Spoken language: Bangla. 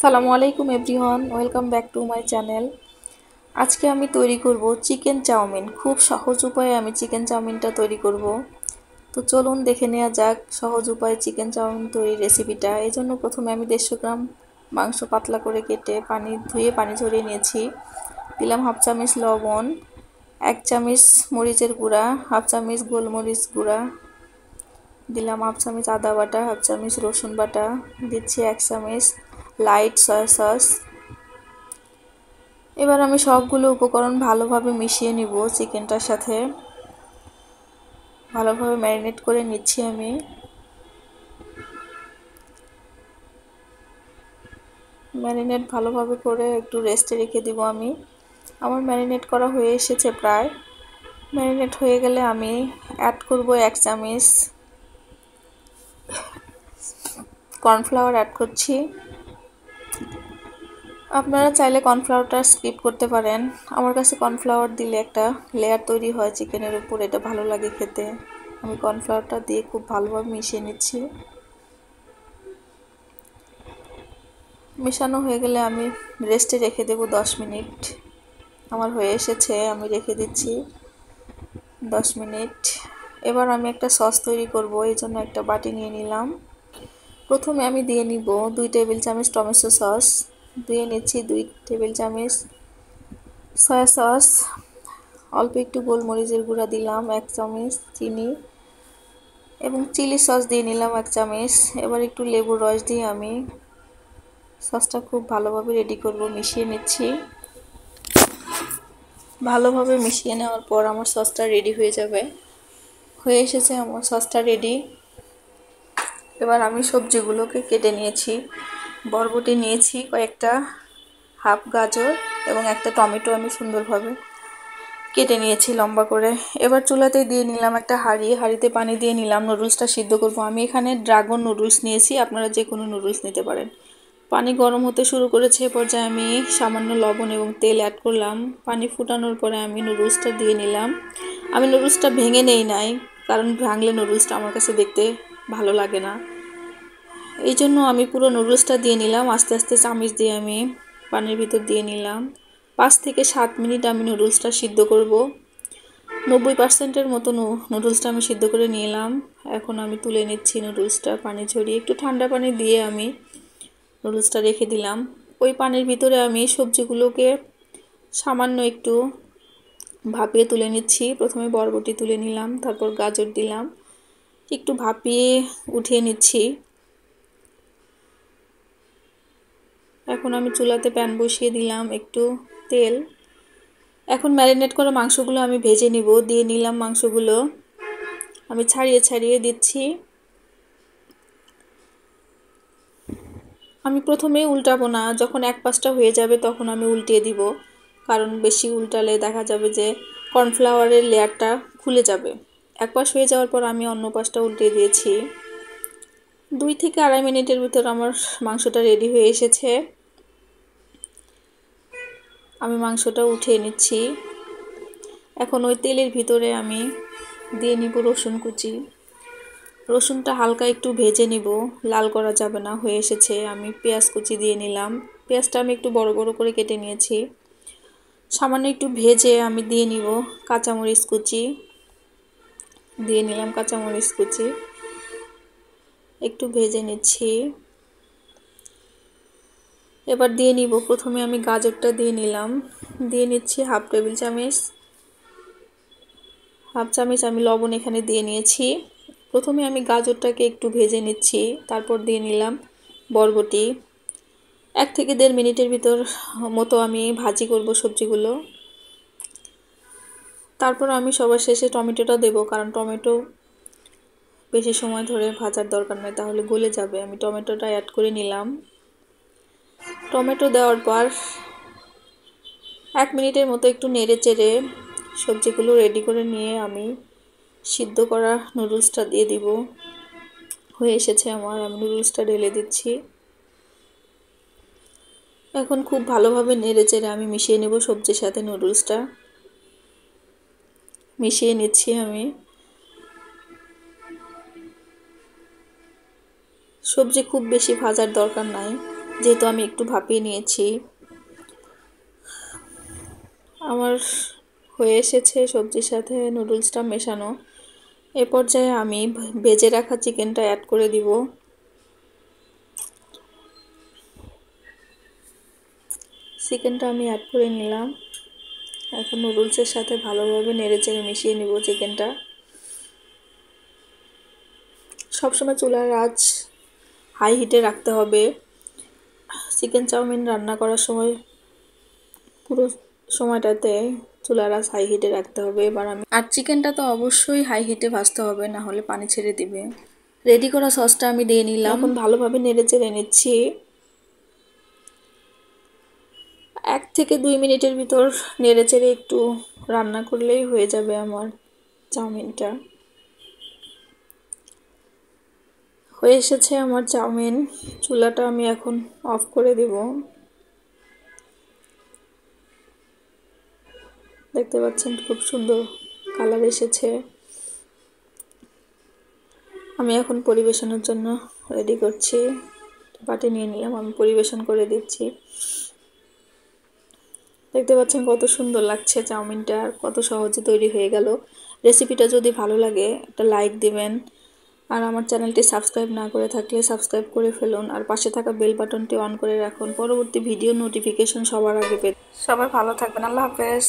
সালামু আলাইকুম everyone, welcome back to my channel. আজকে আমি তৈরি করব চিকেন চাউমিন। খুব সহজ উপায়ে আমি চিকেন চাউমিনটা তৈরি করব। তো চলুন দেখে নেওয়া যাক সহজ উপায়ে চিকেন চাউমিন তৈরির রেসিপিটা। এই জন্য প্রথমে আমি 150 গ্রাম মাংস পাতলা করে কেটে ধুয়ে পানি ঝরিয়ে নিয়েছি। দিলাম হাফ চামচ লবণ, 1 চামচ মরিচের গুঁড়া, হাফ চামচ গোলমরিচ গুঁড়া, দিলাম হাফ চামচ আদা বাটা, হাফ চামচ রসুন বাটা, দিচ্ছি 1 চামচ লাইট সয়া সস। এবার আমি সবগুলো উপকরণ ভালোভাবে মিশিয়ে নিব। চিকেনটার সাথে ভালোভাবে ম্যারিনেট করে নিচ্ছি। আমি ম্যারিনেট ভালোভাবে করে একটু রেস্টে রেখে দিব। আমার ম্যারিনেট করা হয়ে এসেছে প্রায়। ম্যারিনেট হয়ে গেলে আমি অ্যাড করব 1 চামচ কর্নফ্লাওয়ার অ্যাড করছি। আপনারা চাইলে কর্নফ্লাওয়ারটা স্কিপ করতে পারেন। আমার কাছে কর্নফ্লাওয়ার দিলে একটা লেয়ার তৈরি হয় চিকেনের উপর, এটা ভালো লাগে খেতে। আমি কর্নফ্লাওয়ারটা দিয়ে খুব ভালোভাবে মিশিয়ে নিচ্ছি। মেশানো হয়ে গেলে আমি রেস্টে রেখে দেব 10 মিনিট। আমার হয়ে এসেছে, আমি রেখে দিচ্ছি 10 মিনিট। এবার আমি একটা সস তৈরি করব, এই জন্য একটা বাটি নিয়ে নিলাম। প্রথমে আমি দিয়ে নিব 2 টেবিল চামচ টমেটো সস, দিয়ে নিচ্ছি 2 টেবিল চামচ সয়া সস, অল্প একটু গোলমরিচের গুঁড়া দিলাম 1 চামচ, চিনি এবং চিলি সস দিয়ে নিলাম 1 চামচ। এবার একটু লেবুর রস দিয়ে আমি সসটা খুব ভালোভাবে রেডি করব। মিশিয়ে নিচ্ছি। ভালোভাবে মিশিয়ে নেওয়ার পর আমার সসটা রেডি হয়ে যাবে। হয়ে এসেছে আমার সসটা রেডি। এবার আমি সবজিগুলোকে কেটে নিয়েছি। বরবটি নিয়েছি কয়েকটা, হাফ গাজর এবং একটা টমেটো আমি সুন্দরভাবে কেটে নিয়েছি লম্বা করে। এবার চুলাতে দিয়ে নিলাম একটা হাঁড়িতে পানি দিয়ে নিলাম। নুডলসটা সিদ্ধ করব। আমি এখানে ড্রাগন নুডলস নিয়েছি, আপনারা যে কোনো নুডলস নিতে পারেন। পানি গরম হতে শুরু করেছে, এ পর্যায়ে আমি সামান্য লবণ এবং তেল অ্যাড করলাম। পানি ফুটানোর পরে আমি নুডলসটা দিয়ে নিলাম। আমি নুডলসটা ভেঙে নেই নাই, কারণ ভাঙলে নুডলসটা আমার কাছে দেখতে ভালো লাগে না। এই জন্য আমি পুরো নুডলসটা দিয়ে নিলাম। আস্তে আস্তে চামচ দিয়ে আমি পানির ভিতর দিয়ে নিলাম। 5 থেকে 7 মিনিট আমি নুডলসটা সিদ্ধ করব। 90% মতো নুডলসটা আমি সিদ্ধ করে নিলাম। এখন আমি তুলে নিচ্ছি নুডলসটা পানি ঝরিয়ে। একটু ঠান্ডা পানি দিয়ে আমি নুডলসটা রেখে দিলাম। ওই পানির ভিতরে আমি সবজিগুলোকে সামান্য একটু ভাপিয়ে তুলে নিচ্ছি। প্রথমে বরবটি তুলে নিলাম, তারপর গাজর দিলাম, একটু ভাপিয়ে উঠিয়ে নিচ্ছি। এখন আমি চুলাতে প্যান বসিয়ে দিলাম একটু তেল। এখন ম্যারিনেট করা মাংসগুলো আমি ভেজে নিব। দিয়ে নিলাম মাংসগুলো, আমি ছাড়িয়ে ছাড়িয়ে দিচ্ছি। আমি প্রথমে উল্টাবো না, যখন এক পাশটা হয়ে যাবে তখন আমি উল্টিয়ে দিব, কারণ বেশি উল্টালে দেখা যাবে যে কর্নফ্লাওয়ারের লেয়ারটা খুলে যাবে। এক পাশ হয়ে যাওয়ার পর আমি অন্য পাশটা উল্টিয়ে দিয়েছি। 2 থেকে আড়াই মিনিটের ভিতর আমার মাংসটা রেডি হয়ে এসেছে। আমি মাংসটা উঠিয়ে নিচ্ছি। এখন ওই তেলের ভিতরে আমি দিয়ে নিব রসুন কুচি। রসুনটা হালকা একটু ভেজে নিব, লাল করা যাবে না। হয়ে এসেছে। আমি পেঁয়াজ কুচি দিয়ে নিলাম। পেঁয়াজটা আমি একটু বড় বড় করে কেটে নিয়েছি। সামান্য একটু ভেজে আমি দিয়ে নিব কাঁচামরিচ কুচি। দিয়ে নিলাম কাঁচামরিচ কুচি, একটু ভেজে নিচ্ছি। এবার দিয়ে নিব, প্রথমে আমি গাজরটা দিয়ে নিলাম। দিয়ে নিচ্ছি হাফ চামচ আমি লবণ এখানে দিয়ে নিয়েছি। প্রথমে আমি গাজরটাকে একটু ভেজে নিচ্ছি, তারপর দিয়ে নিলাম বরবটি। 1 থেকে 1.5 মিনিটের ভিতর মতো আমি ভাজি করব সবজিগুলো। তারপর আমি সবার শেষে টমেটোটা দেব, কারণ টমেটো বেশি সময় ধরে ভাজার দরকার নেই, তাহলে গলে যাবে। আমি টমেটোটা অ্যাড করে নিলাম। টমেটো দেওয়ার পর 1 মিনিটের মতো একটু নেড়ে চেড়ে সবজিগুলো রেডি করে নিয়ে আমি সিদ্ধ করা নুডলসটা দিয়ে দিব। হয়ে এসেছে আমার, আমি নুডলসটা ঢেলে দিচ্ছি। এখন খুব ভালোভাবে নেড়ে চেড়ে আমি মিশিয়ে নেব সবজির সাথে। নুডলসটা মিশিয়ে নিচ্ছি আমি। সবজি খুব বেশি ভাজার দরকার নাই, যেহেতু আমি একটু ভাপিয়ে নিয়েছি। আমার হয়ে এসেছে সবজির সাথে নুডলসটা মেশানো। এ পর্যায়ে আমি ভেজে রাখা চিকেনটা অ্যাড করে দিব। চিকেনটা আমি অ্যাড করে নিলাম। এখন নুডলসের সাথে ভালোভাবে নেড়েচেড়ে মিশিয়ে নিব চিকেনটা। সবসময় চুলার আঁচ হাই হিটে রাখতে হবে। চিকেন চাউমিন রান্না করার সময় পুরো সময়টাতে চুলার আঁচ হাই হিটে রাখতে হবে। আর চিকেনটা তো অবশ্যই হাই হিটে ভাজতে হবে, না হলে পানি ছেড়ে দিবে। রেডি করা সসটা আমি দিয়ে নিলাম। এখন ভালোভাবে নেড়েচেড়ে নিচ্ছি। 1 থেকে 2 মিনিটের ভিতর নেড়েচেড়ে একটু রান্না করলেই হয়ে যাবে আমার চাউমিনটা। হয়ে এসেছে আমার চাউমিন। চুলাটা আমি এখন অফ করে দেব। দেখতে পাচ্ছেন খুব সুন্দর কালার এসেছে। আমি এখন পরিবেশনের জন্য রেডি করছি। বাটি নিয়ে নিলাম, আমি পরিবেশন করে দিচ্ছি। দেখতে পাচ্ছেন কত সুন্দর লাগছে চাউমিনটা, আর কত সহজে তৈরি হয়ে গেল। রেসিপিটা যদি ভালো লাগে একটা লাইক দিবেন, আর আমার চ্যানেলটি সাবস্ক্রাইব না করে থাকলে সাবস্ক্রাইব করে ফেলুন, আর পাশে থাকা বেল বাটনটি অন করে রাখুন পরবর্তী ভিডিও নোটিফিকেশন সবার আগে পেতে। সবাই ভালো থাকবেন। আল্লাহ হাফেজ।